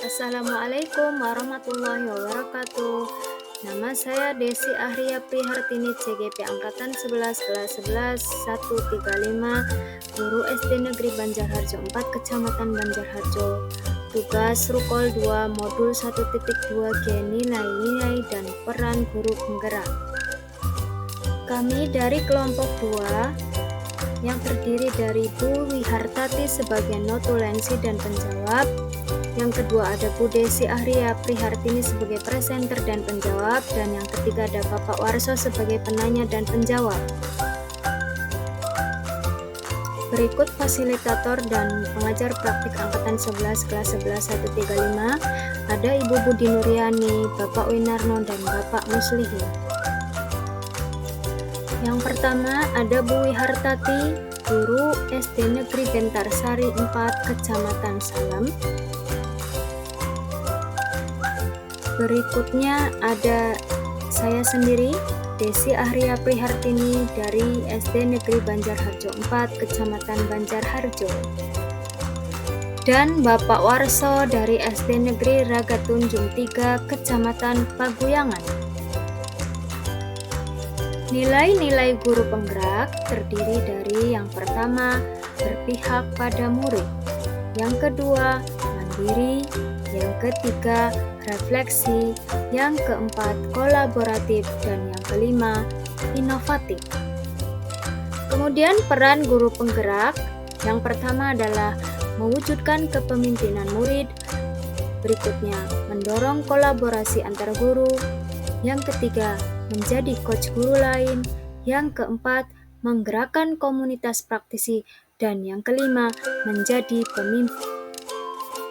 Assalamualaikum warahmatullahi wabarakatuh. Nama saya Desi Ahria Prihartini, CGP Angkatan 11 kelas 11 135, Guru SD Negeri Banjarharjo 4, Kecamatan Banjarharjo. Tugas Rukol 2 Modul 1.2G, nilai-nilai dan peran guru penggerak. Kami dari kelompok 2 yang terdiri dari Bu Wihartati sebagai notulensi dan penjawab. Yang kedua ada Bu Desi Ahria Prihartini sebagai presenter dan penjawab, dan yang ketiga ada Bapak Warso sebagai penanya dan penjawab. Berikut fasilitator dan pengajar praktik angkatan 11 kelas 11 135, ada Ibu Budi Nuryani, Bapak Winarno, dan Bapak Muslihin. Yang pertama ada Bu Wihartati, Guru SD Negeri Bentarsari 4, Kecamatan Salem. Berikutnya ada saya sendiri, Desi Ahria Prihartini dari SD Negeri Banjarharjo 4, Kecamatan Banjarharjo. Dan Bapak Warso dari SD Negeri Ragatunjung 3, Kecamatan Paguyangan. Nilai-nilai guru penggerak terdiri dari yang pertama, berpihak pada murid, yang kedua, mandiri, yang ketiga, refleksi, yang keempat, kolaboratif, dan yang kelima, inovatif. Kemudian peran guru penggerak, yang pertama adalah mewujudkan kepemimpinan murid, berikutnya mendorong kolaborasi antar guru, yang ketiga, menjadi coach guru lain, yang keempat, menggerakkan komunitas praktisi, dan yang kelima, menjadi pemimpin.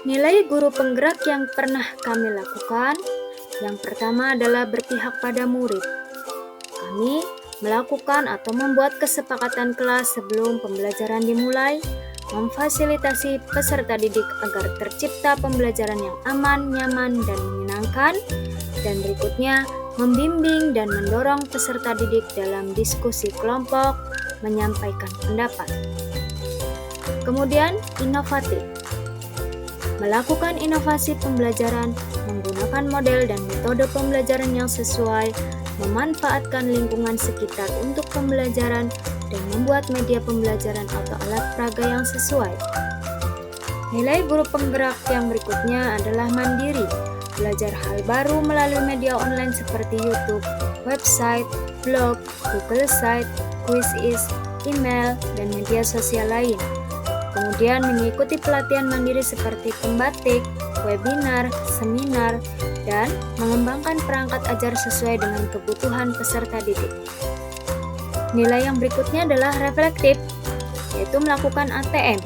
Nilai guru penggerak yang pernah kami lakukan, yang pertama adalah berpihak pada murid. Kami melakukan atau membuat kesepakatan kelas sebelum pembelajaran dimulai, memfasilitasi peserta didik agar tercipta pembelajaran yang aman, nyaman, dan menyenangkan, dan berikutnya membimbing dan mendorong peserta didik dalam diskusi kelompok, menyampaikan pendapat. Kemudian inovatif. Melakukan inovasi pembelajaran, menggunakan model dan metode pembelajaran yang sesuai, memanfaatkan lingkungan sekitar untuk pembelajaran, dan membuat media pembelajaran atau alat peraga yang sesuai. Nilai guru penggerak yang berikutnya adalah mandiri, belajar hal baru melalui media online seperti YouTube, website, blog, Google Site, Quizizz, email, dan media sosial lain. Kemudian mengikuti pelatihan mandiri seperti pembatik, webinar, seminar, dan mengembangkan perangkat ajar sesuai dengan kebutuhan peserta didik. Nilai yang berikutnya adalah reflektif, yaitu melakukan ATM,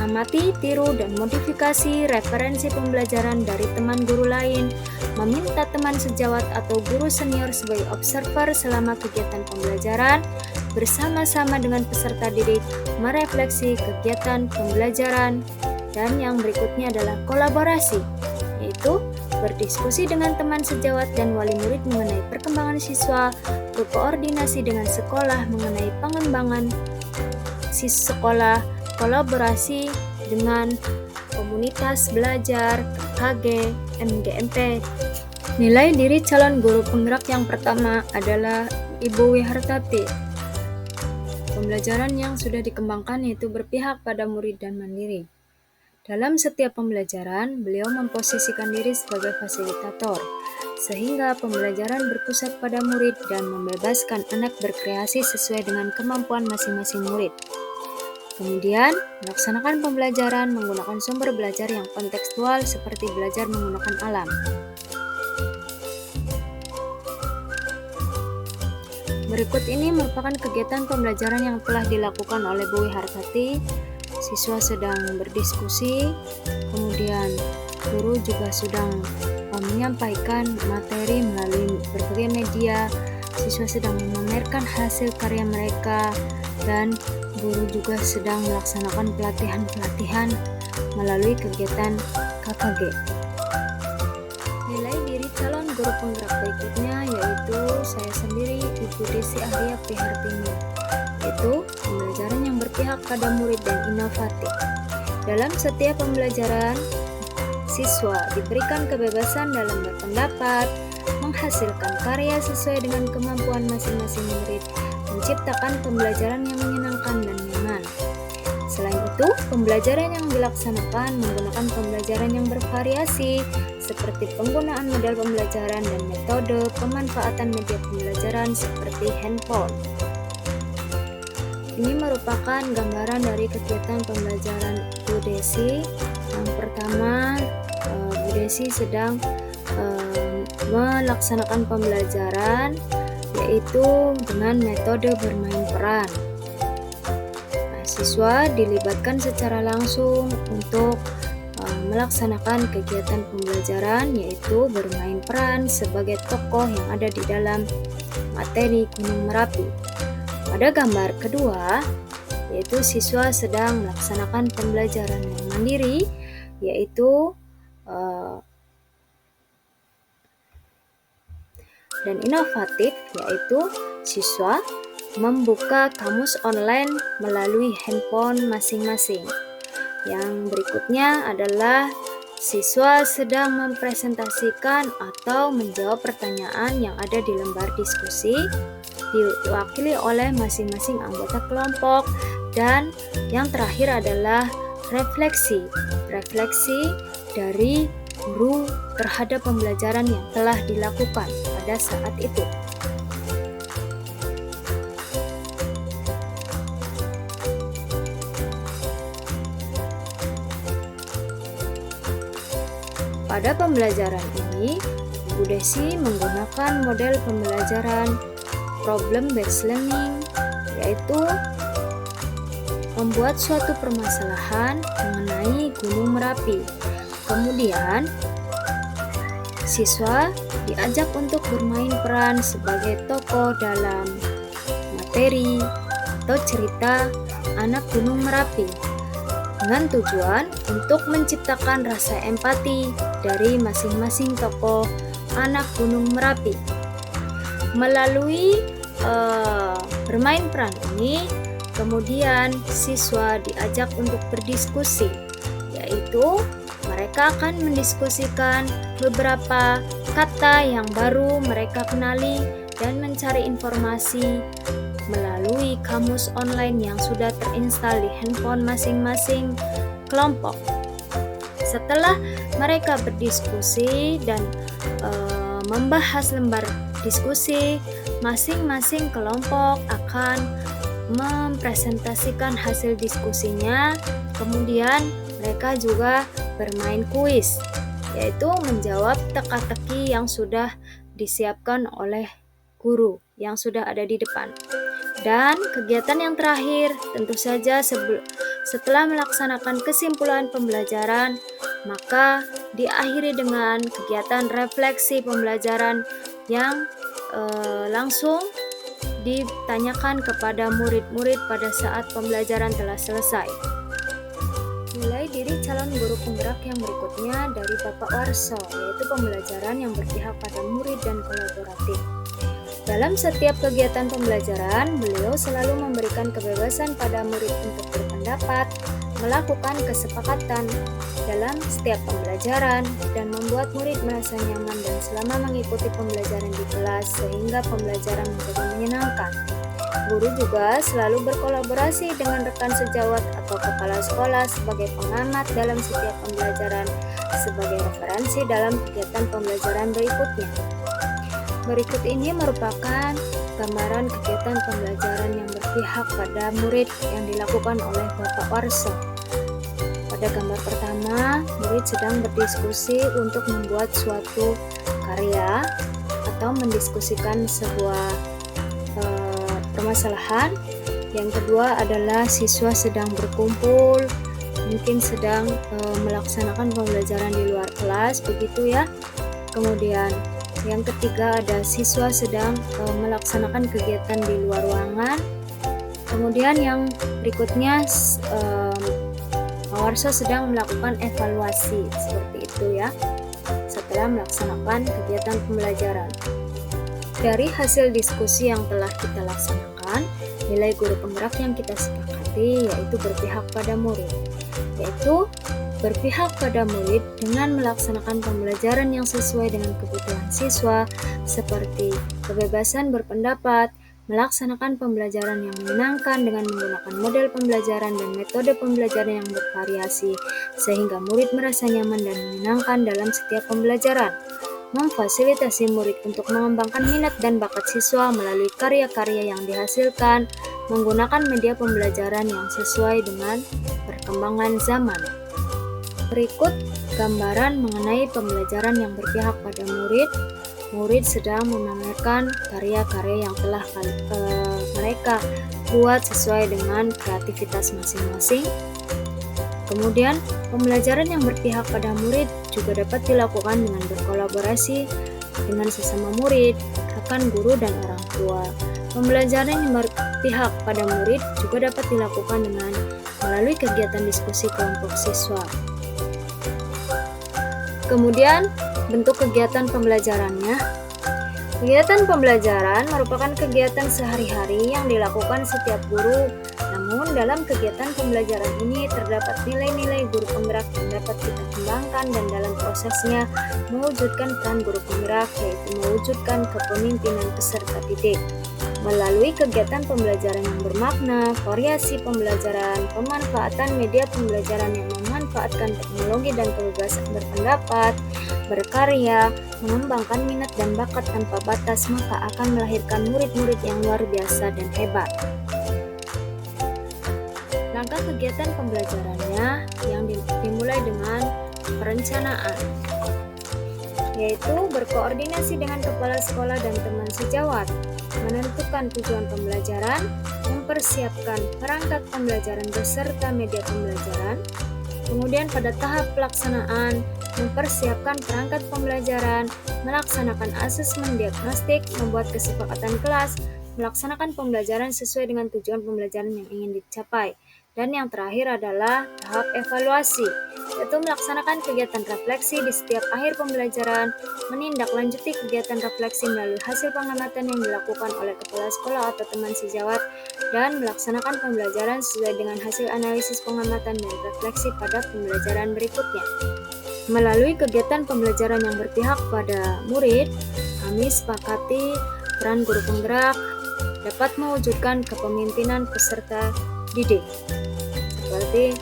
amati, tiru, dan modifikasi referensi pembelajaran dari teman guru lain, meminta teman sejawat atau guru senior sebagai observer selama kegiatan pembelajaran, bersama-sama dengan peserta didik merefleksi kegiatan pembelajaran. Dan yang berikutnya adalah kolaborasi, yaitu berdiskusi dengan teman sejawat dan wali murid mengenai perkembangan siswa, berkoordinasi dengan sekolah mengenai pengembangan sekolah, kolaborasi dengan komunitas belajar, KG, MGMP. Nilai diri calon guru penggerak yang pertama adalah Ibu Wihartati. Pembelajaran yang sudah dikembangkan yaitu berpihak pada murid dan mandiri. Dalam setiap pembelajaran, beliau memposisikan diri sebagai fasilitator, sehingga pembelajaran berpusat pada murid dan membebaskan anak berkreasi sesuai dengan kemampuan masing-masing murid. Kemudian, melaksanakan pembelajaran menggunakan sumber belajar yang kontekstual seperti belajar menggunakan alam. Berikut ini merupakan kegiatan pembelajaran yang telah dilakukan oleh Bu Wihartati. Siswa sedang berdiskusi, kemudian guru juga sedang menyampaikan materi melalui berbagai media. Siswa sedang memamerkan hasil karya mereka, dan guru juga sedang melaksanakan pelatihan-pelatihan melalui kegiatan KKG. Nilai diri calon guru penggerak berikutnya yaitu saya sendiri, Ibu Desi Ahria Prihartini, yaitu pembelajaran yang berpihak pada murid dan inovatif. Dalam setiap pembelajaran, siswa diberikan kebebasan dalam berpendapat, menghasilkan karya sesuai dengan kemampuan masing-masing murid, menciptakan pembelajaran yang menyenangkan dan nyaman. Selain itu, pembelajaran yang dilaksanakan menggunakan pembelajaran yang bervariasi, seperti penggunaan model pembelajaran dan metode pemanfaatan media pembelajaran seperti handphone. Ini merupakan gambaran dari kegiatan pembelajaran Bu Desi. Yang pertama, Bu Desi sedang melaksanakan pembelajaran yaitu dengan metode bermain peran. Siswa dilibatkan secara langsung untuk melaksanakan kegiatan pembelajaran yaitu bermain peran sebagai tokoh yang ada di dalam materi Gunung Merapi. Pada gambar kedua, yaitu siswa sedang melaksanakan pembelajaran yang mandiri yaitu dan inovatif, yaitu siswa membuka kamus online melalui handphone masing-masing. Yang berikutnya adalah siswa sedang mempresentasikan atau menjawab pertanyaan yang ada di lembar diskusi, diwakili oleh masing-masing anggota kelompok. Dan yang terakhir adalah refleksi dari guru terhadap pembelajaran yang telah dilakukan pada saat itu. Pada pembelajaran ini, Bu Desi menggunakan model pembelajaran problem based learning, yaitu membuat suatu permasalahan mengenai Gunung Merapi. Kemudian, siswa diajak untuk bermain peran sebagai tokoh dalam materi atau cerita anak Gunung Merapi, dengan tujuan untuk menciptakan rasa empati dari masing-masing tokoh anak Gunung Merapi. Melalui bermain peran ini, kemudian siswa diajak untuk berdiskusi, yaitu mereka akan mendiskusikan beberapa kata yang baru mereka kenali dan mencari informasi melalui kamus online yang sudah terinstal di handphone masing-masing kelompok. Setelah mereka berdiskusi dan membahas lembar diskusi, masing-masing kelompok akan mempresentasikan hasil diskusinya. Kemudian mereka juga bermain kuis, yaitu menjawab teka-teki yang sudah disiapkan oleh guru yang sudah ada di depan. Dan kegiatan yang terakhir tentu saja setelah melaksanakan kesimpulan pembelajaran, maka diakhiri dengan kegiatan refleksi pembelajaran yang langsung ditanyakan kepada murid-murid pada saat pembelajaran telah selesai. Nilai diri calon guru penggerak yang berikutnya dari Bapak Warso, yaitu pembelajaran yang berpihak pada murid dan kolaboratif. Dalam setiap kegiatan pembelajaran, beliau selalu memberikan kebebasan pada murid untuk berpendapat, melakukan kesepakatan dalam setiap pembelajaran, dan membuat murid merasa nyaman dan selama mengikuti pembelajaran di kelas sehingga pembelajaran menjadi menyenangkan. Guru juga selalu berkolaborasi dengan rekan sejawat atau kepala sekolah sebagai pengamat dalam setiap pembelajaran, sebagai referensi dalam kegiatan pembelajaran berikutnya. Berikut ini merupakan gambaran kegiatan pembelajaran yang berpihak pada murid yang dilakukan oleh Bapak Warso. Pada gambar pertama, murid sedang berdiskusi untuk membuat suatu karya atau mendiskusikan sebuah permasalahan. Yang kedua adalah siswa sedang berkumpul, mungkin sedang melaksanakan pembelajaran di luar kelas, begitu ya. Kemudian yang ketiga ada siswa sedang melaksanakan kegiatan di luar ruangan. Kemudian yang berikutnya Pak Warso sedang melakukan evaluasi, seperti itu ya, setelah melaksanakan kegiatan pembelajaran. Dari hasil diskusi yang telah kita laksanakan, nilai guru penggerak yang kita sepakati yaitu berpihak pada murid, yaitu berpihak pada murid dengan melaksanakan pembelajaran yang sesuai dengan kebutuhan siswa, seperti kebebasan berpendapat, melaksanakan pembelajaran yang menyenangkan dengan menggunakan model pembelajaran dan metode pembelajaran yang bervariasi, sehingga murid merasa nyaman dan menyenangkan dalam setiap pembelajaran. Memfasilitasi murid untuk mengembangkan minat dan bakat siswa melalui karya-karya yang dihasilkan, menggunakan media pembelajaran yang sesuai dengan perkembangan zaman. Berikut gambaran mengenai pembelajaran yang berpihak pada murid. Murid sedang memamerkan karya-karya yang telah mereka buat sesuai dengan kreativitas masing-masing. Kemudian, pembelajaran yang berpihak pada murid juga dapat dilakukan dengan berkolaborasi dengan sesama murid, rekan guru, dan orang tua. Pembelajaran yang berpihak pada murid juga dapat dilakukan dengan melalui kegiatan diskusi kelompok siswa. Kemudian, bentuk kegiatan pembelajarannya. Kegiatan pembelajaran merupakan kegiatan sehari-hari yang dilakukan setiap guru. Namun, dalam kegiatan pembelajaran ini terdapat nilai-nilai guru penggerak yang dapat kita kembangkan dan dalam prosesnya mewujudkan peran guru penggerak, yaitu mewujudkan kepemimpinan peserta didik. Melalui kegiatan pembelajaran yang bermakna, variasi pembelajaran, pemanfaatan media pembelajaran yang memanfaatkan teknologi dan kebebasan berpendapat, berkarya, mengembangkan minat dan bakat tanpa batas, maka akan melahirkan murid-murid yang luar biasa dan hebat. Langkah kegiatan pembelajarannya yang dimulai dengan perencanaan, yaitu berkoordinasi dengan kepala sekolah dan teman sejawat, menentukan tujuan pembelajaran, mempersiapkan perangkat pembelajaran beserta media pembelajaran. Kemudian pada tahap pelaksanaan, mempersiapkan perangkat pembelajaran, melaksanakan asesmen diagnostik, membuat kesepakatan kelas, melaksanakan pembelajaran sesuai dengan tujuan pembelajaran yang ingin dicapai. Dan yang terakhir adalah tahap evaluasi, yaitu melaksanakan kegiatan refleksi di setiap akhir pembelajaran, menindaklanjuti kegiatan refleksi melalui hasil pengamatan yang dilakukan oleh kepala sekolah atau teman sejawat, dan melaksanakan pembelajaran sesuai dengan hasil analisis pengamatan dan refleksi pada pembelajaran berikutnya. Melalui kegiatan pembelajaran yang berpihak pada murid, kami sepakati peran guru penggerak dapat mewujudkan kepemimpinan peserta didik. Seperti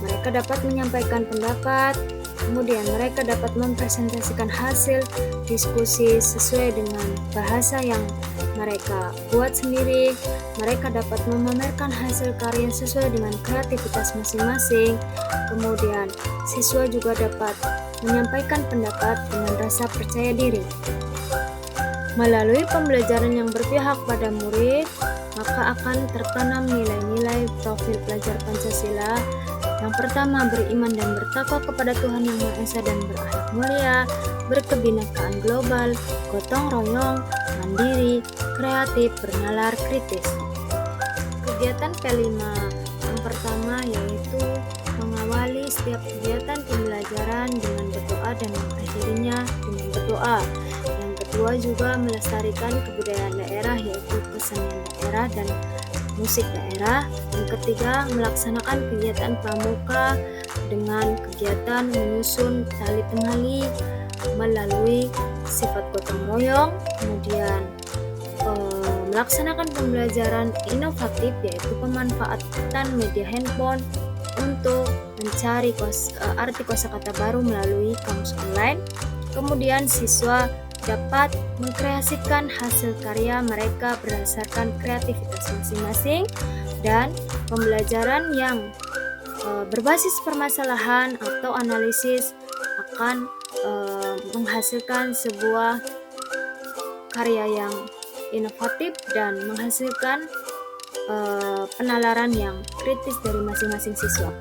mereka dapat menyampaikan pendapat, kemudian mereka dapat mempresentasikan hasil diskusi sesuai dengan bahasa yang mereka buat sendiri, mereka dapat memamerkan hasil karya sesuai dengan kreativitas masing-masing, kemudian siswa juga dapat menyampaikan pendapat dengan rasa percaya diri. Melalui pembelajaran yang berpihak pada murid, maka akan tertanam nilai-nilai profil pelajar Pancasila. Yang pertama, beriman dan bertakwa kepada Tuhan Yang Maha Esa dan berakhlak mulia, berkebinekaan global, gotong royong, mandiri, kreatif, bernalar, kritis. Kegiatan P5 yang pertama yaitu mengawali setiap kegiatan pembelajaran dengan berdoa dan mengakhirinya dengan berdoa. Yang kedua juga melestarikan kebudayaan daerah yaitu kesenian daerah dan musik daerah. Yang ketiga, melaksanakan kegiatan pramuka dengan kegiatan menyusun tali temali melalui sifat gotong royong. Kemudian melaksanakan pembelajaran inovatif yaitu pemanfaatan media handphone untuk mencari arti kosakata baru melalui kamus online. Kemudian siswa dapat mengkreasikan hasil karya mereka berdasarkan kreativitas masing-masing, dan pembelajaran yang berbasis permasalahan atau analisis akan menghasilkan sebuah karya yang inovatif dan menghasilkan penalaran yang kritis dari masing-masing siswa.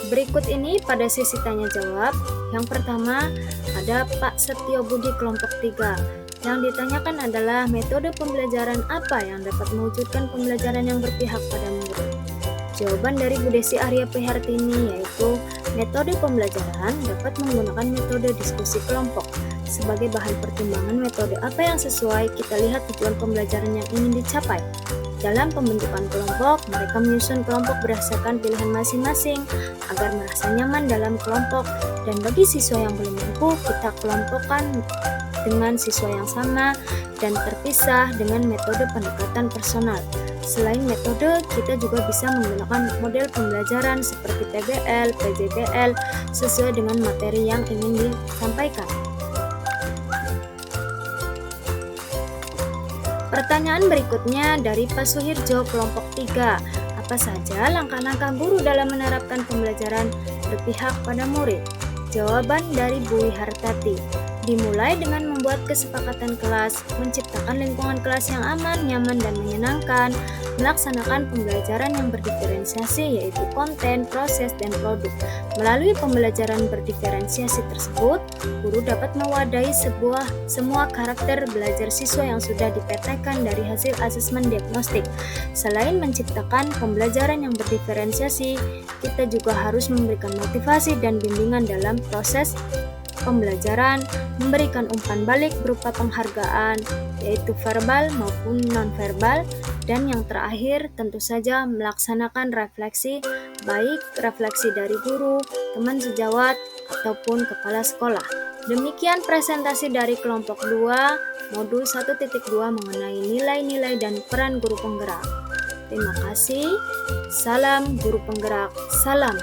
Berikut ini pada sesi tanya jawab. Yang pertama ada Pak Setio Budi kelompok 3. Yang ditanyakan adalah metode pembelajaran apa yang dapat mewujudkan pembelajaran yang berpihak pada murid. Jawaban dari Bu Desi Arya Prihartini yaitu Metode pembelajaran dapat menggunakan metode diskusi kelompok. Sebagai bahan pertimbangan metode apa yang sesuai, kita lihat tujuan pembelajaran yang ingin dicapai. Dalam pembentukan kelompok, mereka menyusun kelompok berdasarkan pilihan masing-masing agar merasa nyaman dalam kelompok, dan bagi siswa yang belum mampu, kita kelompokkan dengan siswa yang sama dan terpisah dengan metode pendekatan personal. Selain metode, kita juga bisa menggunakan model pembelajaran seperti PBL, PJBL sesuai dengan materi yang ingin disampaikan. Pertanyaan berikutnya dari Pak Suhirjo, kelompok 3. Apa saja langkah-langkah guru dalam menerapkan pembelajaran berpihak pada murid? Jawaban dari Bu Wihartati. Dimulai dengan membuat kesepakatan kelas, menciptakan lingkungan kelas yang aman, nyaman, dan menyenangkan, melaksanakan pembelajaran yang berdiferensiasi yaitu konten, proses, dan produk. Melalui pembelajaran berdiferensiasi tersebut, guru dapat mewadahi semua karakter belajar siswa yang sudah dipetakan dari hasil asesmen diagnostik. Selain menciptakan pembelajaran yang berdiferensiasi, kita juga harus memberikan motivasi dan bimbingan dalam proses pembelajaran, memberikan umpan balik berupa penghargaan, yaitu verbal maupun non-verbal, dan yang terakhir tentu saja melaksanakan refleksi, baik refleksi dari guru, teman sejawat, ataupun kepala sekolah. Demikian presentasi dari kelompok 2, modul 1.2 mengenai nilai-nilai dan peran guru penggerak. Terima kasih. Salam guru penggerak. Salam.